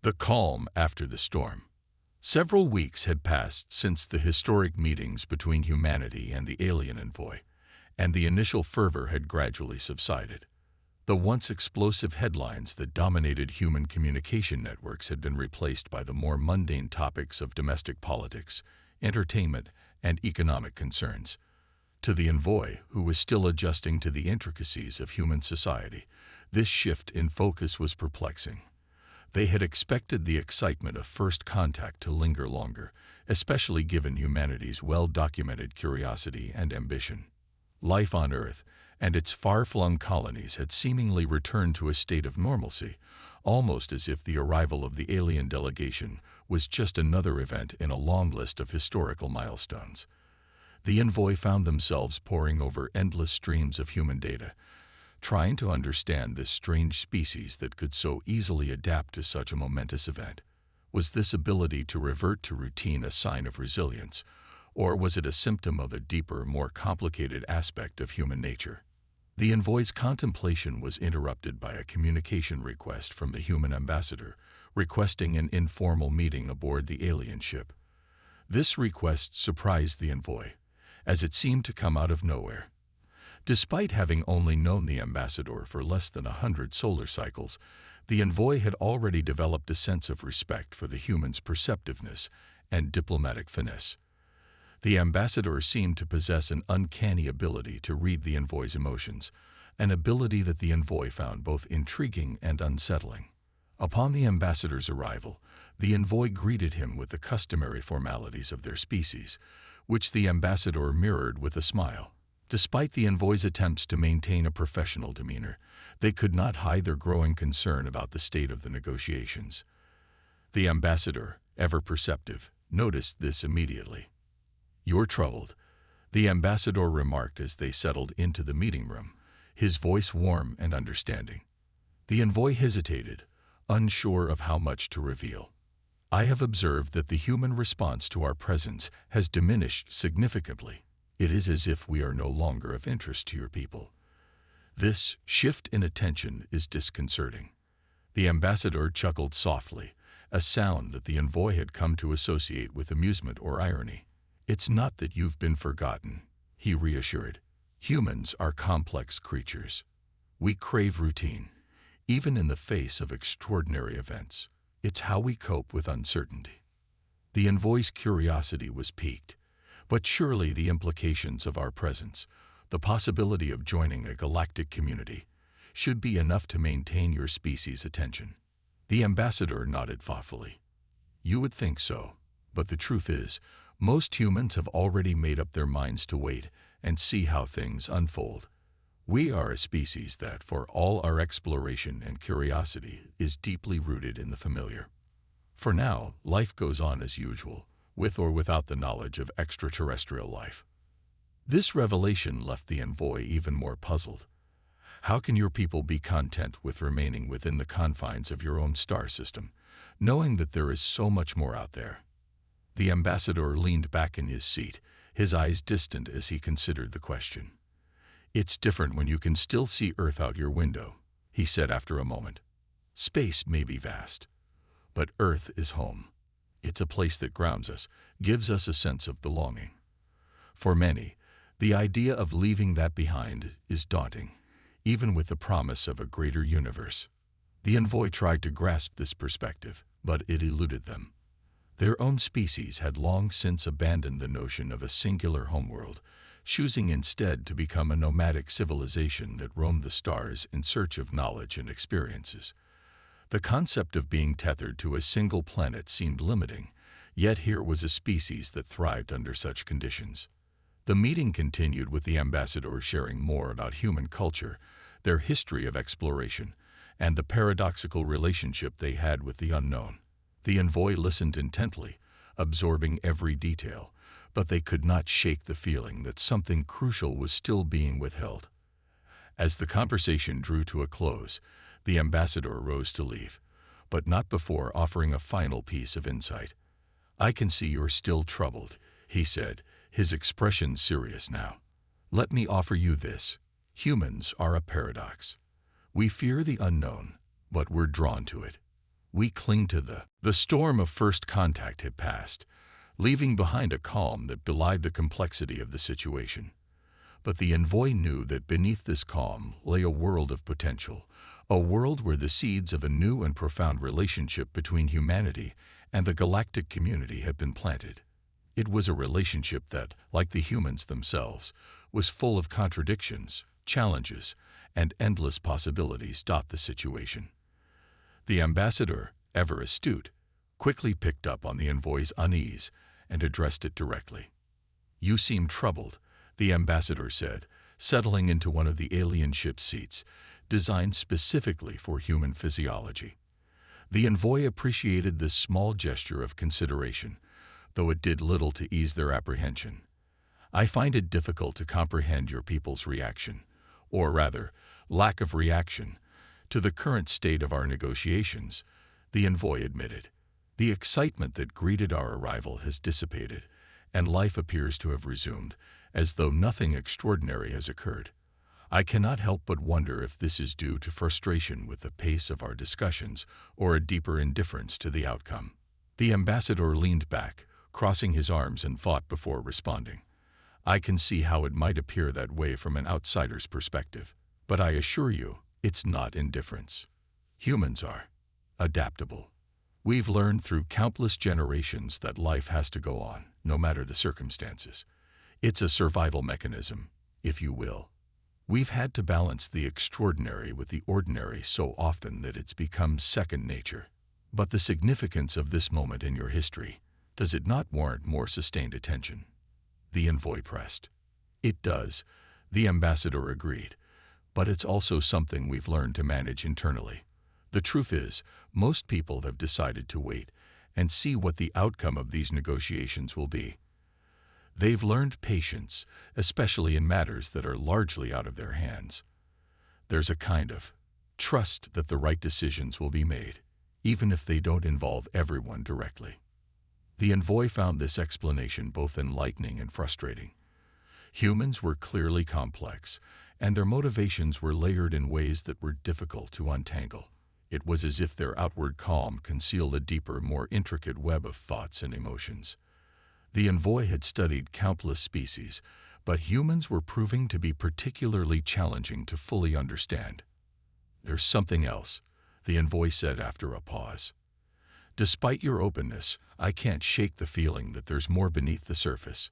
The calm after the storm. Several weeks had passed since the historic meetings between humanity and the alien envoy, and the initial fervor had gradually subsided. The once explosive headlines that dominated human communication networks had been replaced by the more mundane topics of domestic politics, entertainment, and economic concerns. To the envoy, who was still adjusting to the intricacies of human society, this shift in focus was perplexing. They had expected the excitement of first contact to linger longer, especially given humanity's well-documented curiosity and ambition. Life on Earth and its far-flung colonies had seemingly returned to a state of normalcy, almost as if the arrival of the alien delegation was just another event in a long list of historical milestones. The envoy found themselves poring over endless streams of human data, trying to understand this strange species that could so easily adapt to such a momentous event. Was this ability to revert to routine a sign of resilience, or was it a symptom of a deeper, more complicated aspect of human nature? The envoy's contemplation was interrupted by a communication request from the human ambassador, requesting an informal meeting aboard the alien ship. This request surprised the envoy, as it seemed to come out of nowhere. Despite having only known the ambassador for less than 100 solar cycles, the envoy had already developed a sense of respect for the human's perceptiveness and diplomatic finesse. The ambassador seemed to possess an uncanny ability to read the envoy's emotions, an ability that the envoy found both intriguing and unsettling. Upon the ambassador's arrival, the envoy greeted him with the customary formalities of their species, which the ambassador mirrored with a smile. Despite the envoy's attempts to maintain a professional demeanor, they could not hide their growing concern about the state of the negotiations. The ambassador, ever perceptive, noticed this immediately. "You're troubled," the ambassador remarked as they settled into the meeting room, his voice warm and understanding. The envoy hesitated, unsure of how much to reveal. "I have observed that the human response to our presence has diminished significantly. It is as if we are no longer of interest to your people. This shift in attention is disconcerting." The ambassador chuckled softly, a sound that the envoy had come to associate with amusement or irony. "It's not that you've been forgotten," he reassured. "Humans are complex creatures. We crave routine, even in the face of extraordinary events. It's how we cope with uncertainty." The envoy's curiosity was piqued. But surely the implications of our presence, the possibility of joining a galactic community, should be enough to maintain your species' attention. The ambassador nodded thoughtfully. "You would think so, but the truth is, most humans have already made up their minds to wait and see how things unfold. We are a species that, for all our exploration and curiosity, is deeply rooted in the familiar. For now, life goes on as usual, with or without the knowledge of extraterrestrial life." This revelation left the envoy even more puzzled. How can your people be content with remaining within the confines of your own star system, knowing that there is so much more out there? The ambassador leaned back in his seat, his eyes distant as he considered the question. "It's different when you can still see Earth out your window," he said after a moment. "Space may be vast, but Earth is home. It's a place that grounds us, gives us a sense of belonging. For many, the idea of leaving that behind is daunting, even with the promise of a greater universe." The envoy tried to grasp this perspective, but it eluded them. Their own species had long since abandoned the notion of a singular homeworld, choosing instead to become a nomadic civilization that roamed the stars in search of knowledge and experiences. The concept of being tethered to a single planet seemed limiting, yet here was a species that thrived under such conditions. The meeting continued with the ambassador sharing more about human culture, their history of exploration, and the paradoxical relationship they had with the unknown. The envoy listened intently, absorbing every detail, but they could not shake the feeling that something crucial was still being withheld. As the conversation drew to a close, the ambassador rose to leave, but not before offering a final piece of insight. "I can see you're still troubled," he said, his expression serious now. "Let me offer you this. Humans are a paradox. We fear the unknown, but we're drawn to it. We cling to the storm of first contact had passed, leaving behind a calm that belied the complexity of the situation. But the envoy knew that beneath this calm lay a world of potential, a world where the seeds of a new and profound relationship between humanity and the galactic community had been planted. It was a relationship that, like the humans themselves, was full of contradictions, challenges, and endless possibilities. The situation. The ambassador, ever astute, quickly picked up on the envoy's unease and addressed it directly. "You seem troubled," the ambassador said, settling into one of the alien ship's seats, designed specifically for human physiology. The envoy appreciated this small gesture of consideration, though it did little to ease their apprehension. "I find it difficult to comprehend your people's reaction, or rather, lack of reaction, to the current state of our negotiations," the envoy admitted. "The excitement that greeted our arrival has dissipated, and life appears to have resumed, as though nothing extraordinary has occurred. I cannot help but wonder if this is due to frustration with the pace of our discussions or a deeper indifference to the outcome." The ambassador leaned back, crossing his arms in thought before responding. "I can see how it might appear that way from an outsider's perspective, but I assure you, it's not indifference. Humans are adaptable. We've learned through countless generations that life has to go on, no matter the circumstances. It's a survival mechanism, if you will. We've had to balance the extraordinary with the ordinary so often that it's become second nature. But the significance of this moment in your history, does it not warrant more sustained attention?" the envoy pressed. "It does," the ambassador agreed, "but it's also something we've learned to manage internally. The truth is, most people have decided to wait and see what the outcome of these negotiations will be. They've learned patience, especially in matters that are largely out of their hands. There's a kind of trust that the right decisions will be made, even if they don't involve everyone directly." The envoy found this explanation both enlightening and frustrating. Humans were clearly complex, and their motivations were layered in ways that were difficult to untangle. It was as if their outward calm concealed a deeper, more intricate web of thoughts and emotions. The envoy had studied countless species, but humans were proving to be particularly challenging to fully understand. "There's something else," the envoy said after a pause. "Despite your openness, I can't shake the feeling that there's more beneath the surface,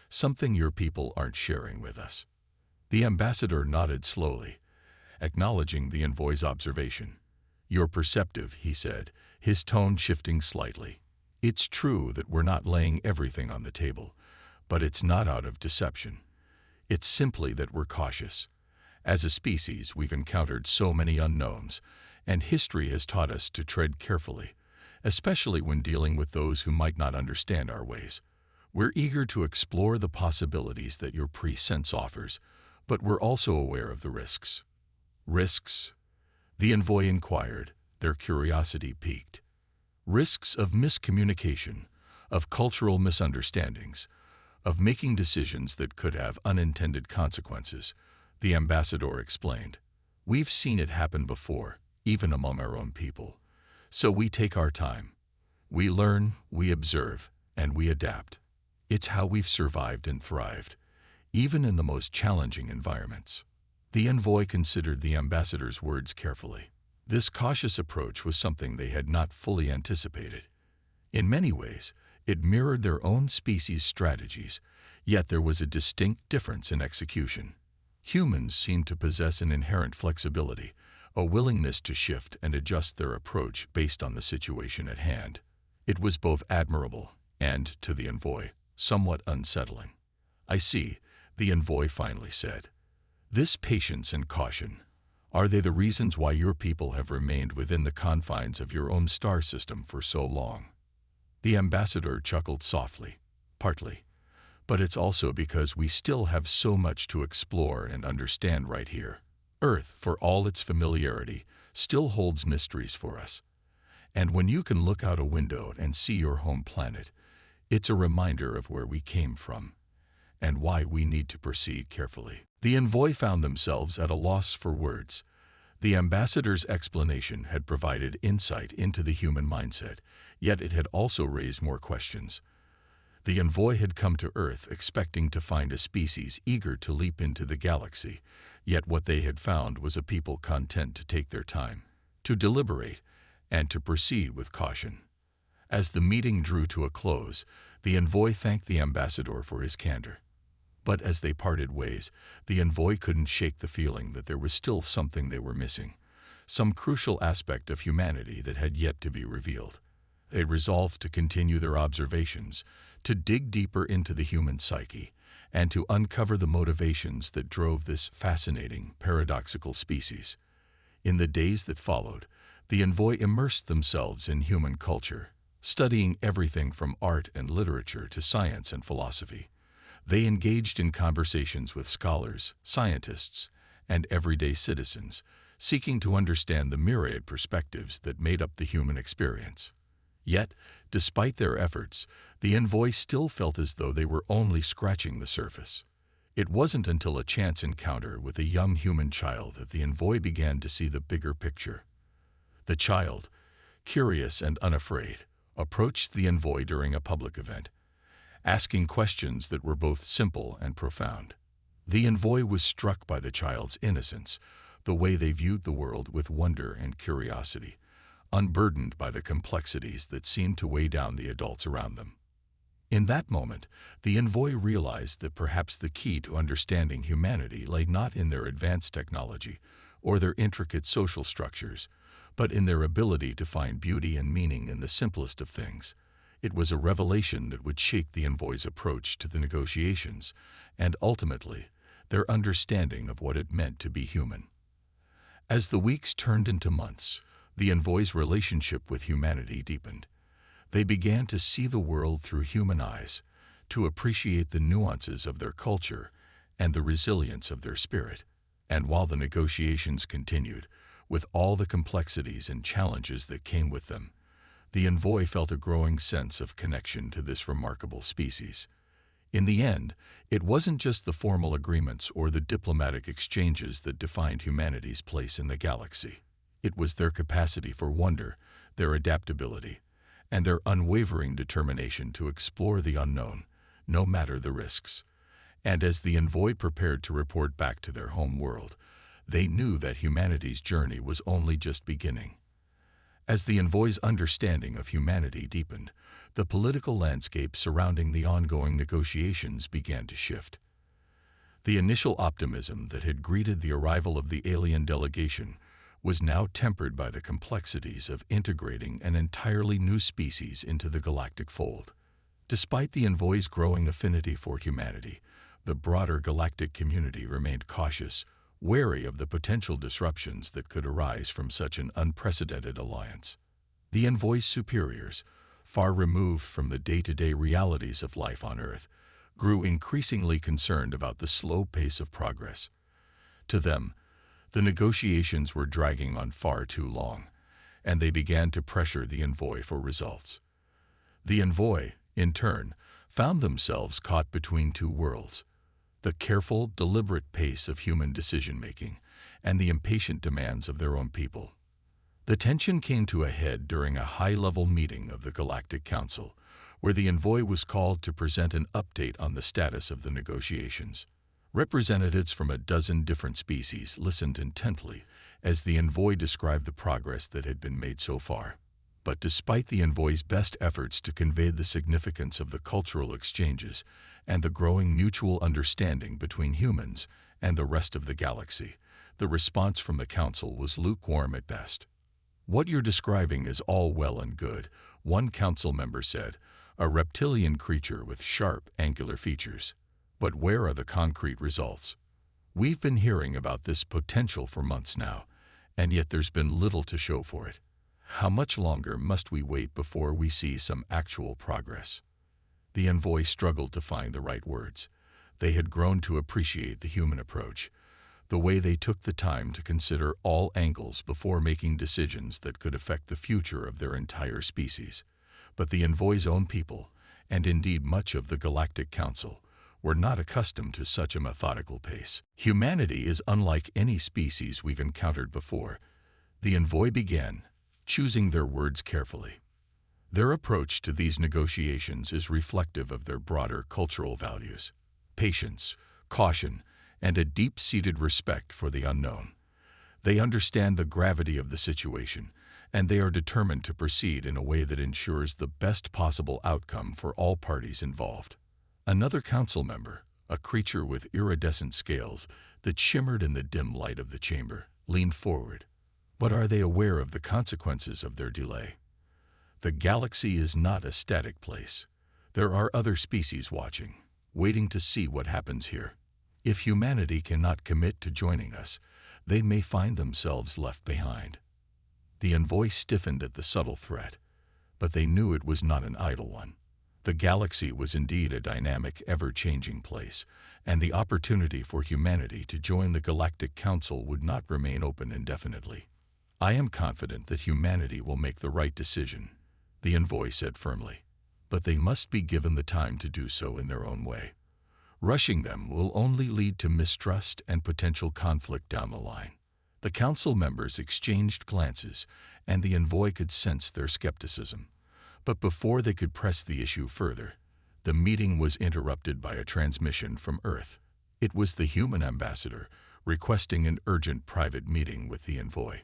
something your people aren't sharing with us." The ambassador nodded slowly, acknowledging the envoy's observation. "You're perceptive," he said, his tone shifting slightly. "It's true that we're not laying everything on the table, but it's not out of deception. It's simply that we're cautious. As a species, we've encountered so many unknowns, and history has taught us to tread carefully, especially when dealing with those who might not understand our ways. We're eager to explore the possibilities that your prescience offers, but we're also aware of the risks." "Risks?" the envoy inquired, their curiosity piqued. "Risks of miscommunication, of cultural misunderstandings, of making decisions that could have unintended consequences," the ambassador explained. "We've seen it happen before, even among our own people. So we take our time. We learn, we observe, and we adapt. It's how we've survived and thrived, even in the most challenging environments." The envoy considered the ambassador's words carefully. This cautious approach was something they had not fully anticipated. In many ways, it mirrored their own species' strategies, yet there was a distinct difference in execution. Humans seemed to possess an inherent flexibility, a willingness to shift and adjust their approach based on the situation at hand. It was both admirable and, to the envoy, somewhat unsettling. "I see," the envoy finally said. "This patience and caution, are they the reasons why your people have remained within the confines of your own star system for so long?" The ambassador chuckled softly. "Partly. But it's also because we still have so much to explore and understand right here. Earth, for all its familiarity, still holds mysteries for us. And when you can look out a window and see your home planet, it's a reminder of where we came from and why we need to proceed carefully." The envoy found themselves at a loss for words. The ambassador's explanation had provided insight into the human mindset, yet it had also raised more questions. The envoy had come to Earth expecting to find a species eager to leap into the galaxy, yet what they had found was a people content to take their time, to deliberate, and to proceed with caution. As the meeting drew to a close, the envoy thanked the ambassador for his candor. But as they parted ways, the envoy couldn't shake the feeling that there was still something they were missing, some crucial aspect of humanity that had yet to be revealed. They resolved to continue their observations, to dig deeper into the human psyche, and to uncover the motivations that drove this fascinating, paradoxical species. In the days that followed, the envoy immersed themselves in human culture, studying everything from art and literature to science and philosophy. They engaged in conversations with scholars, scientists, and everyday citizens, seeking to understand the myriad perspectives that made up the human experience. Yet, despite their efforts, the envoy still felt as though they were only scratching the surface. It wasn't until a chance encounter with a young human child that the envoy began to see the bigger picture. The child, curious and unafraid, approached the envoy during a public event, asking questions that were both simple and profound. The envoy was struck by the child's innocence, the way they viewed the world with wonder and curiosity, unburdened by the complexities that seemed to weigh down the adults around them. In that moment, the envoy realized that perhaps the key to understanding humanity lay not in their advanced technology or their intricate social structures, but in their ability to find beauty and meaning in the simplest of things. It was a revelation that would shake the envoy's approach to the negotiations and, ultimately, their understanding of what it meant to be human. As the weeks turned into months, the envoy's relationship with humanity deepened. They began to see the world through human eyes, to appreciate the nuances of their culture and the resilience of their spirit. And while the negotiations continued, with all the complexities and challenges that came with them, the envoy felt a growing sense of connection to this remarkable species. In the end, it wasn't just the formal agreements or the diplomatic exchanges that defined humanity's place in the galaxy. It was their capacity for wonder, their adaptability, and their unwavering determination to explore the unknown, no matter the risks. And as the envoy prepared to report back to their home world, they knew that humanity's journey was only just beginning. As the envoy's understanding of humanity deepened, the political landscape surrounding the ongoing negotiations began to shift. The initial optimism that had greeted the arrival of the alien delegation was now tempered by the complexities of integrating an entirely new species into the galactic fold. Despite the envoy's growing affinity for humanity, the broader galactic community remained cautious, wary of the potential disruptions that could arise from such an unprecedented alliance. The envoy's superiors, far removed from the day-to-day realities of life on Earth, grew increasingly concerned about the slow pace of progress. To them, the negotiations were dragging on far too long, and they began to pressure the envoy for results. The envoy, in turn, found themselves caught between two worlds: the careful, deliberate pace of human decision-making and the impatient demands of their own people. The tension came to a head during a high-level meeting of the Galactic Council, where the envoy was called to present an update on the status of the negotiations. Representatives from a dozen different species listened intently as the envoy described the progress that had been made so far. But despite the envoy's best efforts to convey the significance of the cultural exchanges and the growing mutual understanding between humans and the rest of the galaxy, the response from the council was lukewarm at best. "What you're describing is all well and good," one council member said, a reptilian creature with sharp, angular features. "But where are the concrete results? We've been hearing about this potential for months now, and yet there's been little to show for it. How much longer must we wait before we see some actual progress?" The envoy struggled to find the right words. They had grown to appreciate the human approach, the way they took the time to consider all angles before making decisions that could affect the future of their entire species. But the envoy's own people, and indeed much of the Galactic Council, were not accustomed to such a methodical pace. Humanity is unlike any species we've encountered before, the envoy began, choosing their words carefully. Their approach to these negotiations is reflective of their broader cultural values: patience, caution, and a deep-seated respect for the unknown. They understand the gravity of the situation, and they are determined to proceed in a way that ensures the best possible outcome for all parties involved. Another council member, a creature with iridescent scales that shimmered in the dim light of the chamber, leaned forward. But are they aware of the consequences of their delay? The galaxy is not a static place. There are other species watching, waiting to see what happens here. If humanity cannot commit to joining us, they may find themselves left behind. The envoy stiffened at the subtle threat, but they knew it was not an idle one. The galaxy was indeed a dynamic, ever-changing place, and the opportunity for humanity to join the Galactic Council would not remain open indefinitely. "I am confident that humanity will make the right decision," the envoy said firmly, "but they must be given the time to do so in their own way. Rushing them will only lead to mistrust and potential conflict down the line." The council members exchanged glances, and the envoy could sense their skepticism. But before they could press the issue further, the meeting was interrupted by a transmission from Earth. It was the human ambassador, requesting an urgent private meeting with the envoy.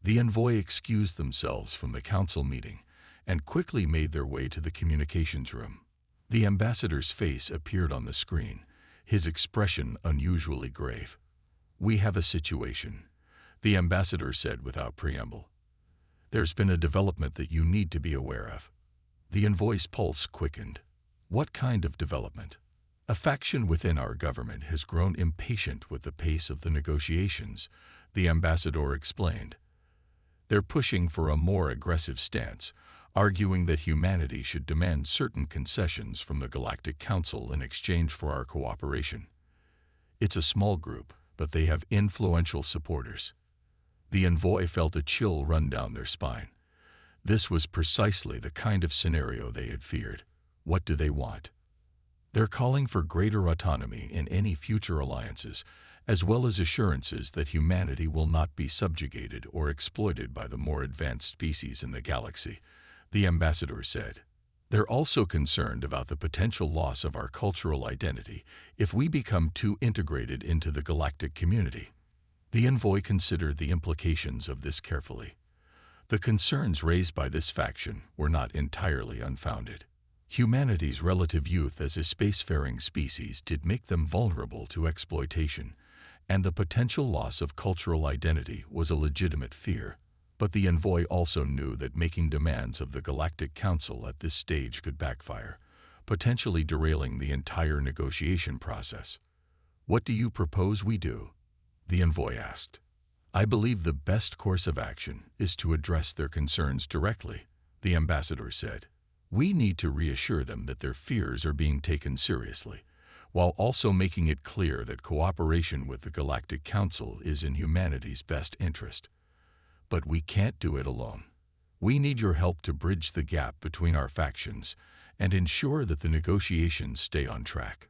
The envoy excused themselves from the council meeting and quickly made their way to the communications room. The ambassador's face appeared on the screen, his expression unusually grave. "We have a situation," the ambassador said without preamble. "There's been a development that you need to be aware of." The envoy's pulse quickened. "What kind of development?" "A faction within our government has grown impatient with the pace of the negotiations," the ambassador explained. "They're pushing for a more aggressive stance, arguing that humanity should demand certain concessions from the Galactic Council in exchange for our cooperation. It's a small group, but they have influential supporters." The envoy felt a chill run down their spine. This was precisely the kind of scenario they had feared. What do they want? "They're calling for greater autonomy in any future alliances, as well as assurances that humanity will not be subjugated or exploited by the more advanced species in the galaxy," the ambassador said. "They're also concerned about the potential loss of our cultural identity if we become too integrated into the galactic community." The envoy considered the implications of this carefully. The concerns raised by this faction were not entirely unfounded. Humanity's relative youth as a spacefaring species did make them vulnerable to exploitation, and the potential loss of cultural identity was a legitimate fear. But the envoy also knew that making demands of the Galactic Council at this stage could backfire, potentially derailing the entire negotiation process. "What do you propose we do?" the envoy asked. "I believe the best course of action is to address their concerns directly," the ambassador said. "We need to reassure them that their fears are being taken seriously, while also making it clear that cooperation with the Galactic Council is in humanity's best interest. But we can't do it alone. We need your help to bridge the gap between our factions and ensure that the negotiations stay on track."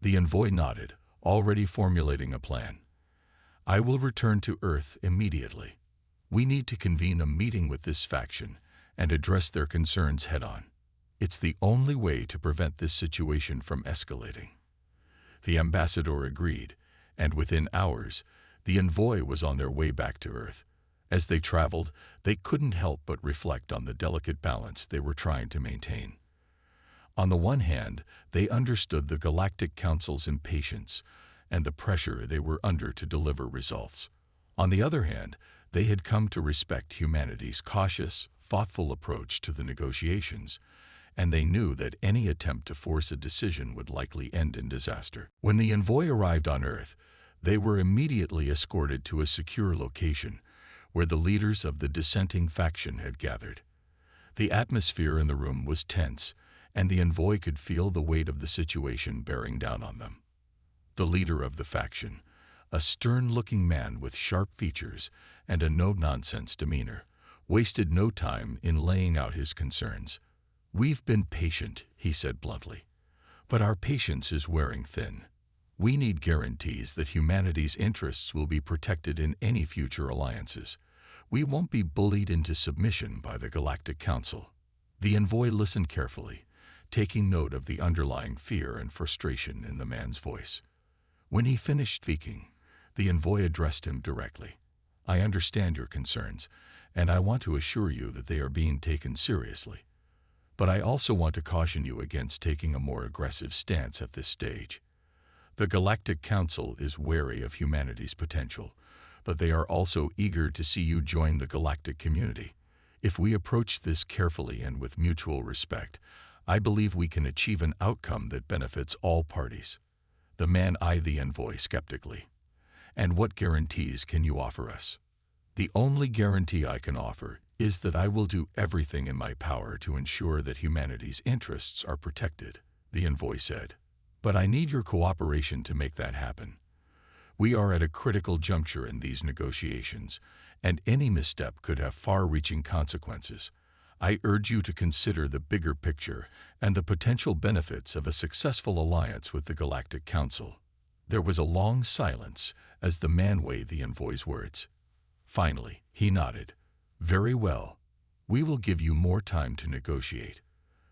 The envoy nodded, already formulating a plan. "I will return to Earth immediately. We need to convene a meeting with this faction and address their concerns head-on. It's the only way to prevent this situation from escalating." The ambassador agreed, and within hours, the envoy was on their way back to Earth. As they traveled, they couldn't help but reflect on the delicate balance they were trying to maintain. On the one hand, they understood the Galactic Council's impatience and the pressure they were under to deliver results. On the other hand, they had come to respect humanity's cautious, thoughtful approach to the negotiations, and they knew that any attempt to force a decision would likely end in disaster. When the envoy arrived on Earth, they were immediately escorted to a secure location where the leaders of the dissenting faction had gathered. The atmosphere in the room was tense, and the envoy could feel the weight of the situation bearing down on them. The leader of the faction, a stern-looking man with sharp features and a no-nonsense demeanor, wasted no time in laying out his concerns. "We've been patient," he said bluntly, But our patience is wearing thin. We need guarantees that humanity's interests will be protected in any future alliances. We won't be bullied into submission by the Galactic Council. The envoy listened carefully, taking note of the underlying fear and frustration in the man's voice. When he finished speaking, the envoy addressed him directly. I understand your concerns, and I want to assure you that they are being taken seriously. But I also want to caution you against taking a more aggressive stance at this stage. The Galactic Council is wary of humanity's potential, but they are also eager to see you join the galactic community. If we approach this carefully and with mutual respect, I believe we can achieve an outcome that benefits all parties. The man eyed the envoy skeptically. And what guarantees can you offer us? The only guarantee I can offer is that I will do everything in my power to ensure that humanity's interests are protected, the envoy said. But I need your cooperation to make that happen. We are at a critical juncture in these negotiations, and any misstep could have far-reaching consequences. I urge you to consider the bigger picture and the potential benefits of a successful alliance with the Galactic Council. There was a long silence as the man weighed the envoy's words. Finally, he nodded. Very well. We will give you more time to negotiate,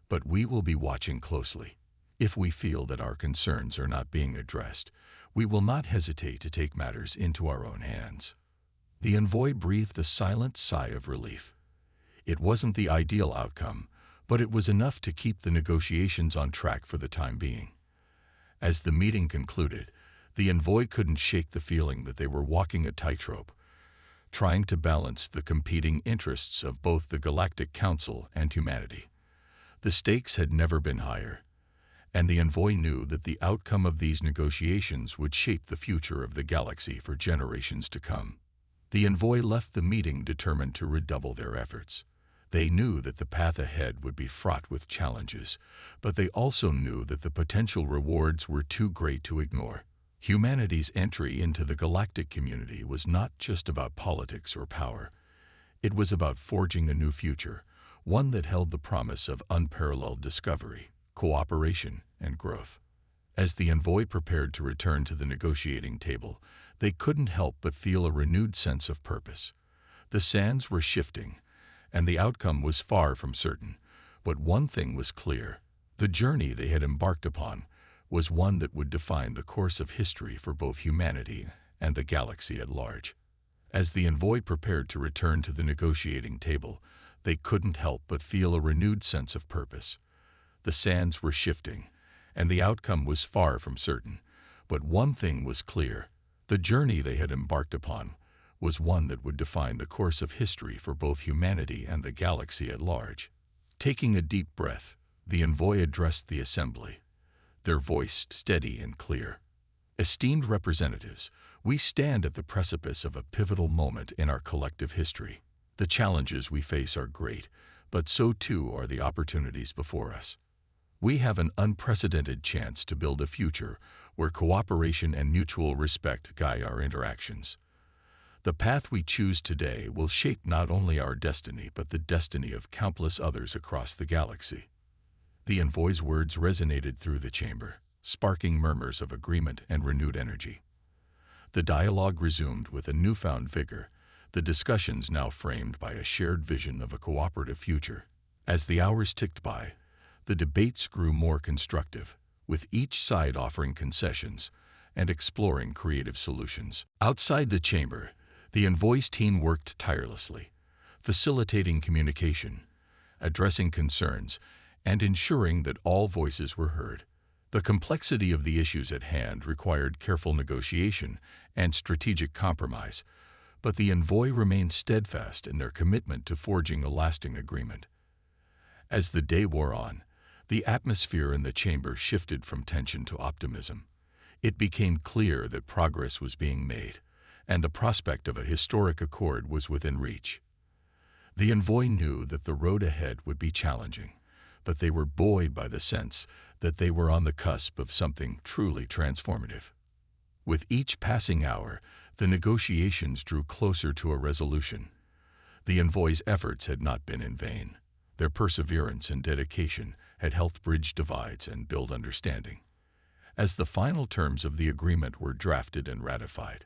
but we will be watching closely. If we feel that our concerns are not being addressed, we will not hesitate to take matters into our own hands. The envoy breathed a silent sigh of relief. It wasn't the ideal outcome, but it was enough to keep the negotiations on track for the time being. As the meeting concluded, the envoy couldn't shake the feeling that they were walking a tightrope, trying to balance the competing interests of both the Galactic Council and humanity. The stakes had never been higher, and the envoy knew that the outcome of these negotiations would shape the future of the galaxy for generations to come. The envoy left the meeting determined to redouble their efforts. They knew that the path ahead would be fraught with challenges, but they also knew that the potential rewards were too great to ignore. Humanity's entry into the galactic community was not just about politics or power. It was about forging a new future, one that held the promise of unparalleled discovery, cooperation, and growth. As the envoy prepared to return to the negotiating table, they couldn't help but feel a renewed sense of purpose. The sands were shifting, and the outcome was far from certain. But one thing was clear: the journey they had embarked upon was one that would define the course of history for both humanity and the galaxy at large. As the envoy prepared to return to the negotiating table, they couldn't help but feel a renewed sense of purpose. The sands were shifting, and the outcome was far from certain. But one thing was clear: the journey they had embarked upon was one that would define the course of history for both humanity and the galaxy at large. Taking a deep breath, the envoy addressed the assembly, their voice steady and clear. Esteemed representatives, we stand at the precipice of a pivotal moment in our collective history. The challenges we face are great, but so too are the opportunities before us. We have an unprecedented chance to build a future where cooperation and mutual respect guide our interactions. The path we choose today will shape not only our destiny but the destiny of countless others across the galaxy. The envoy's words resonated through the chamber, sparking murmurs of agreement and renewed energy. The dialogue resumed with a newfound vigor, the discussions now framed by a shared vision of a cooperative future. As the hours ticked by, the debates grew more constructive, with each side offering concessions and exploring creative solutions. Outside the chamber, the envoy's team worked tirelessly, facilitating communication, addressing concerns, and ensuring that all voices were heard. The complexity of the issues at hand required careful negotiation and strategic compromise, but the envoy remained steadfast in their commitment to forging a lasting agreement. As the day wore on, the atmosphere in the chamber shifted from tension to optimism. It became clear that progress was being made, and the prospect of a historic accord was within reach. The envoy knew that the road ahead would be challenging, but they were buoyed by the sense that they were on the cusp of something truly transformative. With each passing hour, the negotiations drew closer to a resolution. The envoy's efforts had not been in vain. Their perseverance and dedication had helped bridge divides and build understanding. As the final terms of the agreement were drafted and ratified,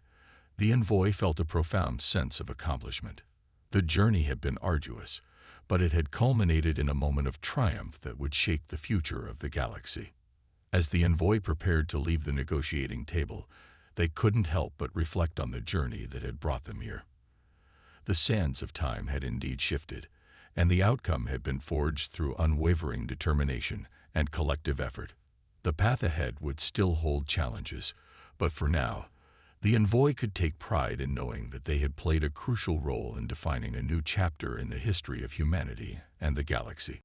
the envoy felt a profound sense of accomplishment. The journey had been arduous, but it had culminated in a moment of triumph that would shake the future of the galaxy. As the envoy prepared to leave the negotiating table, they couldn't help but reflect on the journey that had brought them here. The sands of time had indeed shifted, and the outcome had been forged through unwavering determination and collective effort. The path ahead would still hold challenges, but for now, the envoy could take pride in knowing that they had played a crucial role in defining a new chapter in the history of humanity and the galaxy.